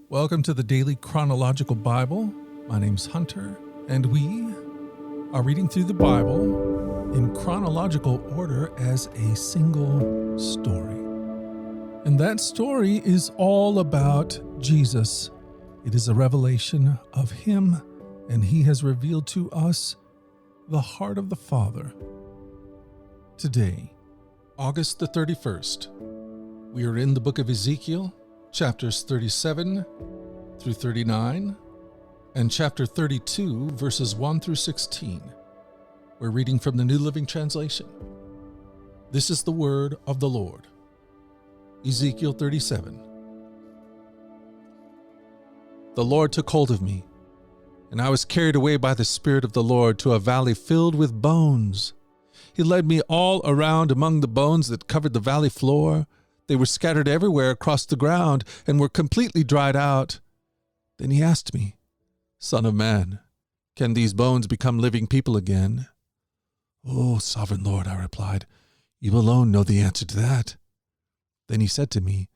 Welcome to the Daily Chronological Bible. My name's Hunter, and we are reading through the Bible in chronological order as a single story. And that story is all about Jesus. It is a revelation of Him, and He has revealed to us the heart of the Father. Today, August the 31st, we are in the book of Ezekiel, chapters 37 through 39, and chapter 32, verses 1 through 16. We're reading from the New Living Translation. This is the word of the Lord. Ezekiel 37. The Lord took hold of me, and I was carried away by the Spirit of the Lord to a valley filled with bones. He led me all around among the bones that covered the valley floor. They were scattered everywhere across the ground and were completely dried out. Then he asked me, "Son of man, can these bones become living people again?" "Oh, sovereign Lord," I replied, "you alone know the answer to that." Then he said to me,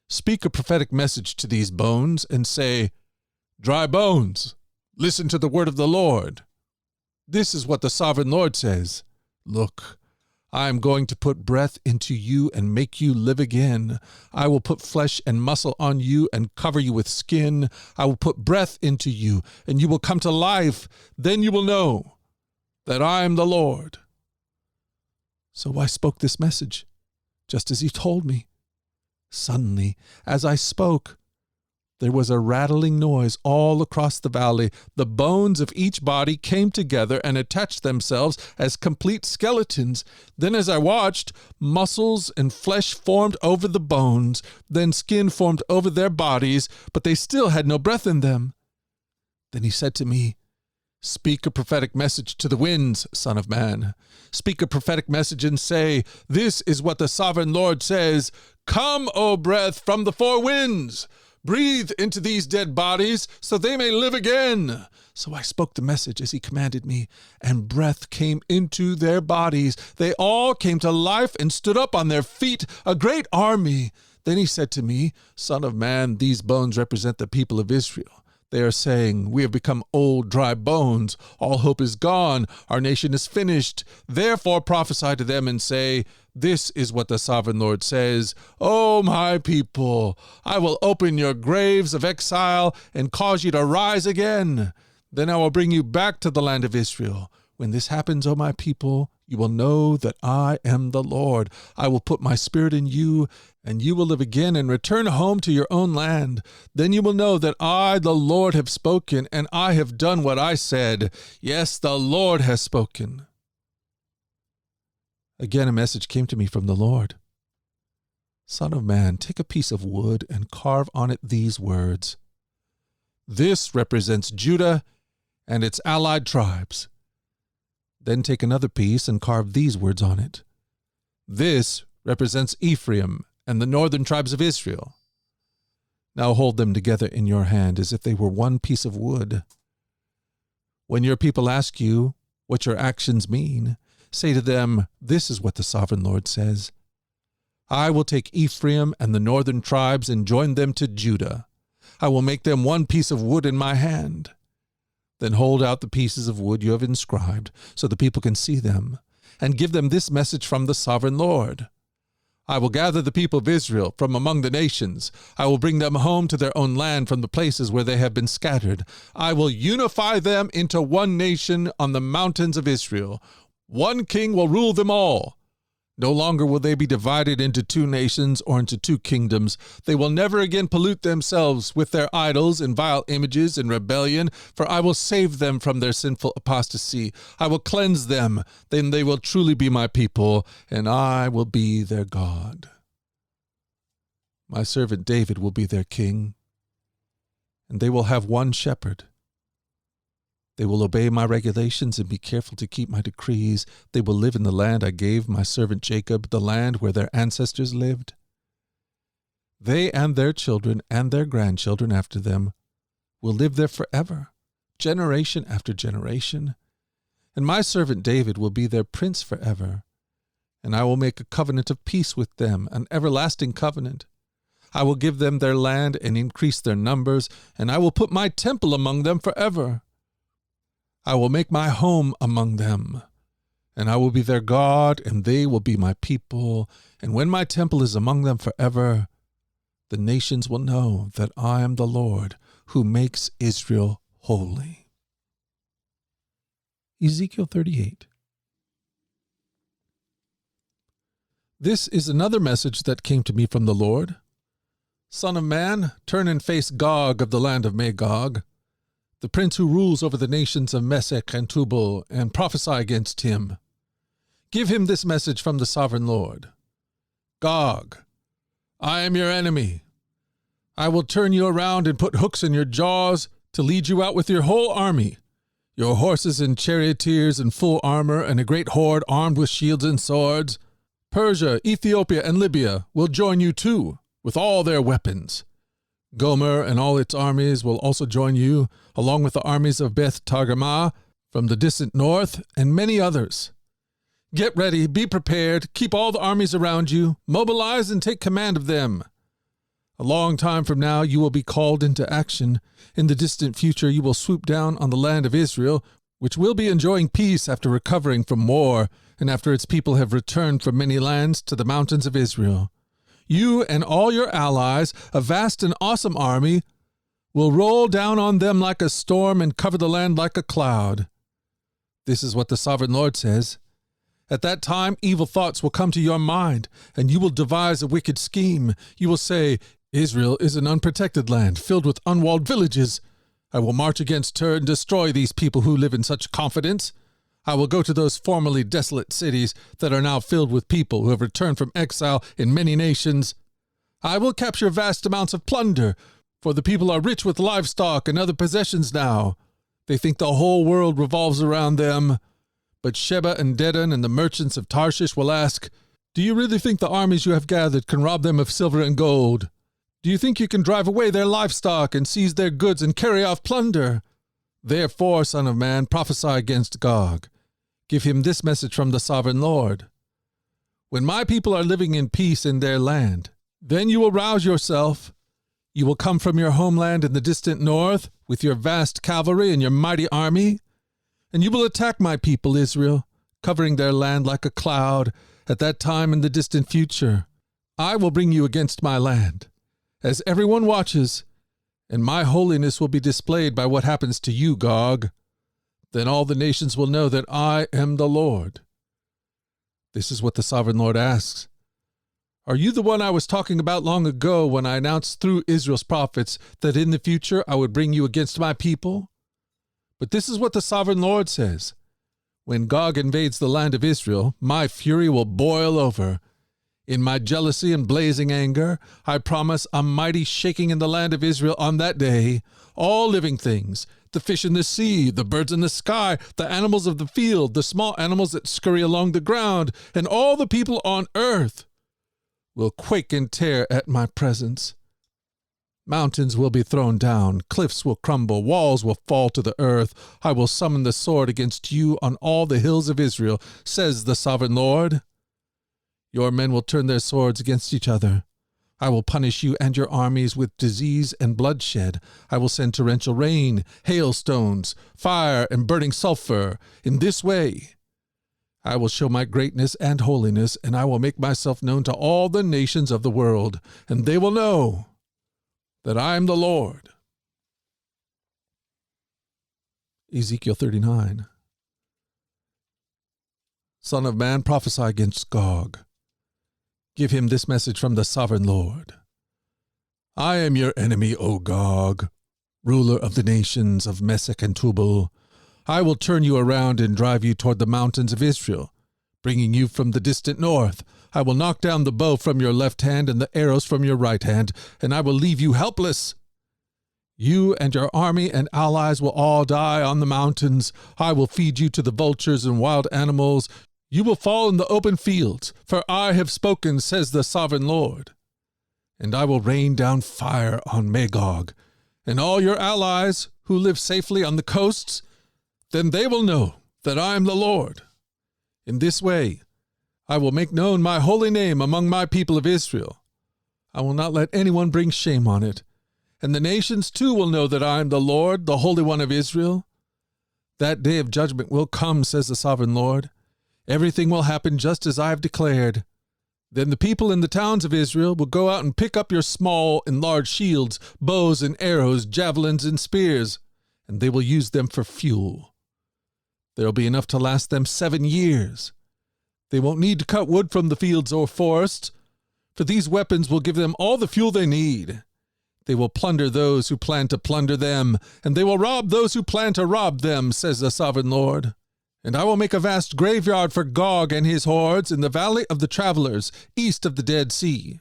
"Speak a prophetic message to these bones and say, 'Dry bones, listen to the word of the Lord. This is what the sovereign Lord says. Look, I am going to put breath into you and make you live again. I will put flesh and muscle on you and cover you with skin. I will put breath into you, and you will come to life. Then you will know that I am the Lord." So I spoke this message, just as he told me. Suddenly, as I spoke, there was a rattling noise all across the valley. The bones of each body came together and attached themselves as complete skeletons. Then as I watched, muscles and flesh formed over the bones. Then skin formed over their bodies, but they still had no breath in them. Then he said to me, "Speak a prophetic message to the winds, Son of man. Speak a prophetic message and say, 'This is what the sovereign Lord says. Come, O breath, from the four winds. Breathe into these dead bodies so they may live again.' So I spoke the message as he commanded me, and breath came into their bodies. They all came to life and stood up on their feet, a great army. Then he said to me, 'Son of man, these bones represent the people of Israel. They are saying, "We have become old, dry bones. All hope is gone. Our nation is finished. Therefore prophesy to them and say, 'This is what the sovereign Lord says. O my people, I will open your graves of exile and cause you to rise again. Then I will bring you back to the land of Israel. When this happens, O my people, you will know that I am the Lord. I will put my spirit in you, and you will live again and return home to your own land. Then you will know that I, the Lord, have spoken, and I have done what I said. Yes, the Lord has spoken.'" Again a message came to me from the Lord. "Son of man, take a piece of wood and carve on it these words. 'This represents Judah and its allied tribes.' Then take another piece and carve these words on it. 'This represents Ephraim and the northern tribes of Israel.' Now hold them together in your hand as if they were one piece of wood. When your people ask you what your actions mean, say to them, 'This is what the sovereign Lord says. I will take Ephraim and the northern tribes and join them to Judah. I will make them one piece of wood in my hand. Then hold out the pieces of wood you have inscribed so the people can see them, and give them this message from the sovereign Lord. I will gather the people of Israel from among the nations. I will bring them home to their own land from the places where they have been scattered. I will unify them into one nation on the mountains of Israel. One king will rule them all. No longer will they be divided into two nations or into two kingdoms. They will never again pollute themselves with their idols and vile images and rebellion, for I will save them from their sinful apostasy. I will cleanse them. Then they will truly be my people, and I will be their God. My servant David will be their king, and they will have one shepherd. They will obey my regulations and be careful to keep my decrees. They will live in the land I gave my servant Jacob, the land where their ancestors lived. They and their children and their grandchildren after them will live there forever, generation after generation. And my servant David will be their prince forever. And I will make a covenant of peace with them, an everlasting covenant. I will give them their land and increase their numbers, and I will put my temple among them forever. I will make my home among them, and I will be their God, and they will be my people. And when my temple is among them forever, the nations will know that I am the Lord who makes Israel holy. Ezekiel 38. This is another message that came to me from the Lord. Son of man, turn and face Gog of the land of Magog, the prince who rules over the nations of Meshech and Tubal, and prophesy against him. Give him this message from the sovereign Lord. Gog, I am your enemy. I will turn you around and put hooks in your jaws to lead you out with your whole army, your horses and charioteers in full armor, and a great horde armed with shields and swords. Persia, Ethiopia, and Libya will join you too, with all their weapons. Gomer and all its armies will also join you, along with the armies of Beth Targamah from the distant north, and many others. Get ready, be prepared, keep all the armies around you, mobilize and take command of them. A long time from now you will be called into action. In the distant future you will swoop down on the land of Israel, which will be enjoying peace after recovering from war, and after its people have returned from many lands to the mountains of Israel. You and all your allies, a vast and awesome army, will roll down on them like a storm and cover the land like a cloud. This is what the sovereign Lord says. At that time evil thoughts will come to your mind, and you will devise a wicked scheme. You will say, Israel is an unprotected land, filled with unwalled villages. I will march against her and destroy these people who live in such confidence. I will go to those formerly desolate cities that are now filled with people who have returned from exile in many nations. I will capture vast amounts of plunder, for the people are rich with livestock and other possessions now. They think the whole world revolves around them. But Sheba and Dedan and the merchants of Tarshish will ask, do you really think the armies you have gathered can rob them of silver and gold? Do you think you can drive away their livestock and seize their goods and carry off plunder? Therefore, Son of man, prophesy against Gog. Give him this message from the sovereign Lord. When my people are living in peace in their land, then you will rouse yourself. You will come from your homeland in the distant north with your vast cavalry and your mighty army, and you will attack my people Israel, covering their land like a cloud. At that time in the distant future, I will bring you against my land, as everyone watches, and my holiness will be displayed by what happens to you, Gog. Then all the nations will know that I am the Lord. This is what the sovereign Lord asks. Are you the one I was talking about long ago when I announced through Israel's prophets that in the future I would bring you against my people? But this is what the sovereign Lord says. When Gog invades the land of Israel, my fury will boil over. In my jealousy and blazing anger, I promise a mighty shaking in the land of Israel on that day. All living things, the fish in the sea, the birds in the sky, the animals of the field, the small animals that scurry along the ground, and all the people on earth will quake and tear at my presence. Mountains will be thrown down, cliffs will crumble, walls will fall to the earth. I will summon the sword against you on all the hills of Israel, says the sovereign Lord. Your men will turn their swords against each other. I will punish you and your armies with disease and bloodshed. I will send torrential rain, hailstones, fire, and burning sulfur. In this way, I will show my greatness and holiness, and I will make myself known to all the nations of the world, and they will know that I am the Lord. Ezekiel 39. Son of man, prophesy against Gog. Give him this message from the sovereign Lord. I am your enemy, O Gog, ruler of the nations of Meshech and Tubal. I will turn you around and drive you toward the mountains of Israel, bringing you from the distant north. I will knock down the bow from your left hand and the arrows from your right hand, and I will leave you helpless. You and your army and allies will all die on the mountains. I will feed you to the vultures and wild animals. You will fall in the open fields, for I have spoken, says the sovereign Lord. And I will rain down fire on Magog, and all your allies who live safely on the coasts. Then they will know that I am the Lord. In this way, I will make known my holy name among my people of Israel. I will not let anyone bring shame on it. And the nations too will know that I am the Lord, the Holy One of Israel. That day of judgment will come, says the sovereign Lord. Everything will happen just as I have declared. Then the people in the towns of Israel will go out and pick up your small and large shields, bows and arrows, javelins and spears, and they will use them for fuel. There will be enough to last them 7 years. They won't need to cut wood from the fields or forests, for these weapons will give them all the fuel they need. They will plunder those who plan to plunder them, and they will rob those who plan to rob them, says the sovereign Lord. And I will make a vast graveyard for Gog and his hordes in the valley of the travelers, east of the Dead Sea.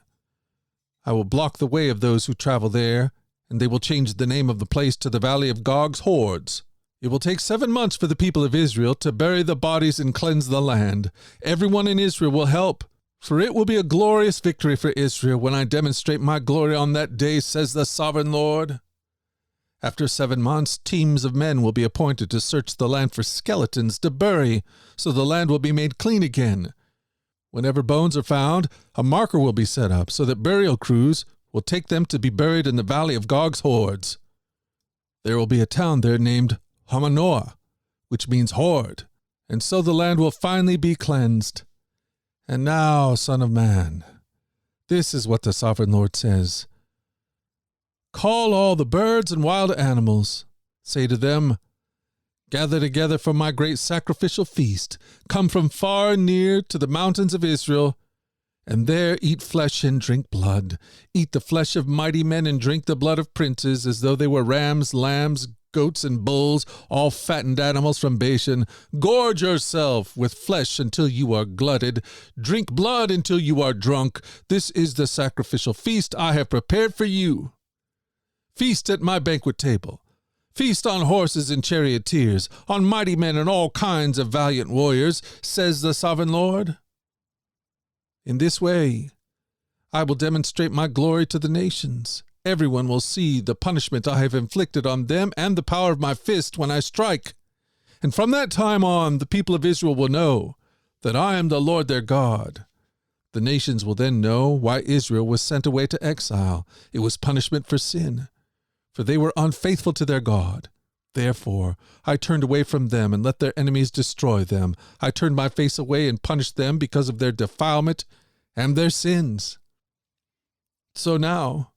I will block the way of those who travel there, and they will change the name of the place to the valley of Gog's hordes. It will take 7 months for the people of Israel to bury the bodies and cleanse the land. Everyone in Israel will help, for it will be a glorious victory for Israel when I demonstrate my glory on that day, says the sovereign Lord. After 7 months, teams of men will be appointed to search the land for skeletons to bury, so the land will be made clean again. Whenever bones are found, a marker will be set up so that burial crews will take them to be buried in the valley of Gog's hordes. There will be a town there named Hamanoah, which means horde, and so the land will finally be cleansed. And now, Son of Man, this is what the sovereign Lord says. Call all the birds and wild animals. Say to them, gather together for my great sacrificial feast. Come from far and near to the mountains of Israel, and there eat flesh and drink blood. Eat the flesh of mighty men and drink the blood of princes, as though they were rams, lambs, goats, and bulls, all fattened animals from Bashan. Gorge yourself with flesh until you are glutted. Drink blood until you are drunk. This is the sacrificial feast I have prepared for you. Feast at my banquet table. Feast on horses and charioteers, on mighty men and all kinds of valiant warriors, says the sovereign Lord. In this way, I will demonstrate my glory to the nations. Everyone will see the punishment I have inflicted on them and the power of my fist when I strike. And from that time on, the people of Israel will know that I am the Lord their God. The nations will then know why Israel was sent away to exile. It was punishment for sin, for they were unfaithful to their God. Therefore, I turned away from them and let their enemies destroy them. I turned my face away and punished them because of their defilement and their sins. So now,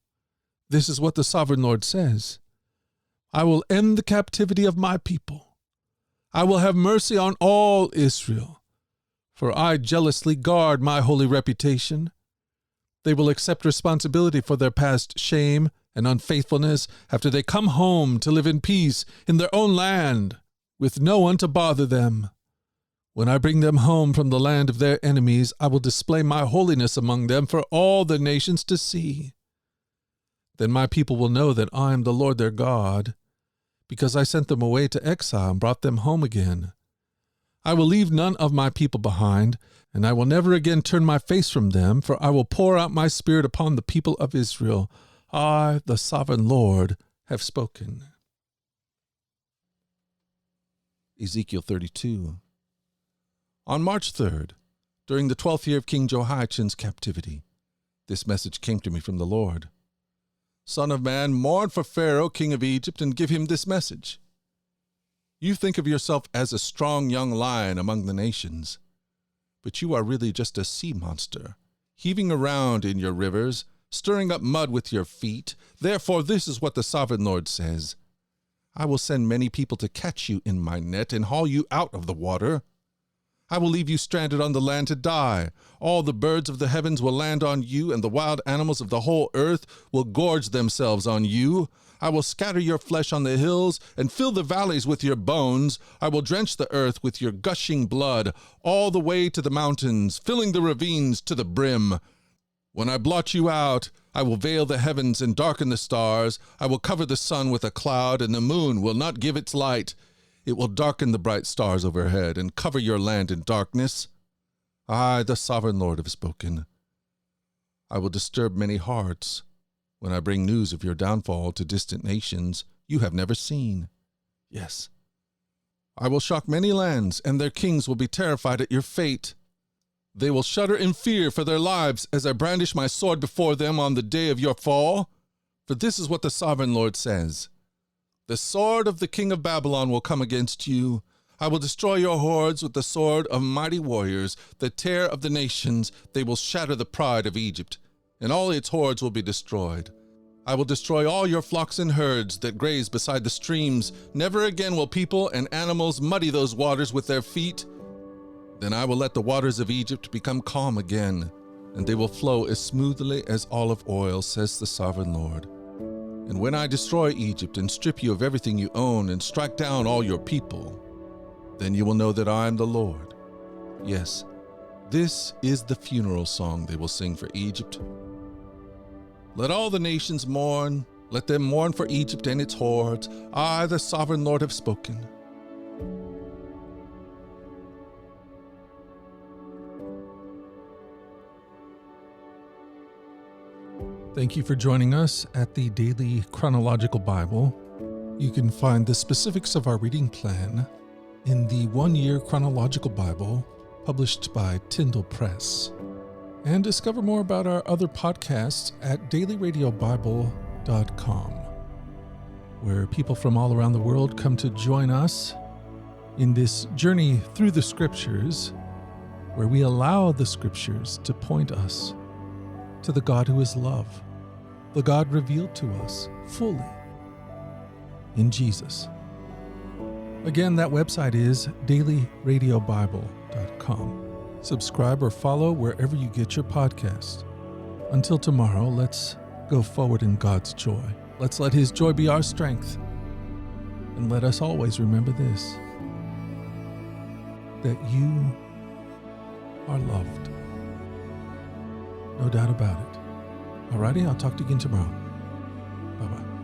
this is what the sovereign Lord says. I will end the captivity of my people. I will have mercy on all Israel, for I jealously guard my holy reputation. They will accept responsibility for their past shame and unfaithfulness after they come home to live in peace in their own land, with no one to bother them. When I bring them home from the land of their enemies, I will display my holiness among them for all the nations to see. Then my people will know that I am the Lord their God, because I sent them away to exile and brought them home again. I will leave none of my people behind, and I will never again turn my face from them, for I will pour out my spirit upon the people of Israel. I, the sovereign Lord, have spoken. Ezekiel 32. On March 3rd, during the 12th year of King Jehoiachin's captivity, this message came to me from the Lord. Son of man, mourn for Pharaoh, king of Egypt, and give him this message. You think of yourself as a strong young lion among the nations, but you are really just a sea monster, heaving around in your rivers, stirring up mud with your feet. Therefore, this is what the sovereign Lord says. I will send many people to catch you in my net and haul you out of the water. I will leave you stranded on the land to die. All the birds of the heavens will land on you, and the wild animals of the whole earth will gorge themselves on you. I will scatter your flesh on the hills and fill the valleys with your bones. I will drench the earth with your gushing blood all the way to the mountains, filling the ravines to the brim. When I blot you out, I will veil the heavens and darken the stars. I will cover the sun with a cloud, and the moon will not give its light. It will darken the bright stars overhead and cover your land in darkness. I, the sovereign Lord, have spoken. I will disturb many hearts when I bring news of your downfall to distant nations you have never seen. Yes, I will shock many lands, and their kings will be terrified at your fate. They will shudder in fear for their lives as I brandish my sword before them on the day of your fall. For this is what the sovereign Lord says. The sword of the king of Babylon will come against you. I will destroy your hordes with the sword of mighty warriors, the terror of the nations. They will shatter the pride of Egypt, and all its hordes will be destroyed. I will destroy all your flocks and herds that graze beside the streams. Never again will people and animals muddy those waters with their feet. Then I will let the waters of Egypt become calm again, and they will flow as smoothly as olive oil, says the sovereign Lord. And when I destroy Egypt and strip you of everything you own and strike down all your people, then you will know that I am the Lord. Yes, this is the funeral song they will sing for Egypt. Let all the nations mourn. Let them mourn for Egypt and its hordes. I, the sovereign Lord, have spoken. Thank you for joining us at the Daily Chronological Bible. You can find the specifics of our reading plan in the one-year Chronological Bible published by Tyndale Press. And discover more about our other podcasts at dailyradiobible.com, where people from all around the world come to join us in this journey through the Scriptures, where we allow the Scriptures to point us to the God who is love, the God revealed to us fully in Jesus. Again, that website is dailyradiobible.com. Subscribe or follow wherever you get your podcast. Until tomorrow, let's go forward in God's joy. Let's let His joy be our strength. And let us always remember this, that you are loved. No doubt about it. Alrighty, I'll talk to you again tomorrow. Bye-bye.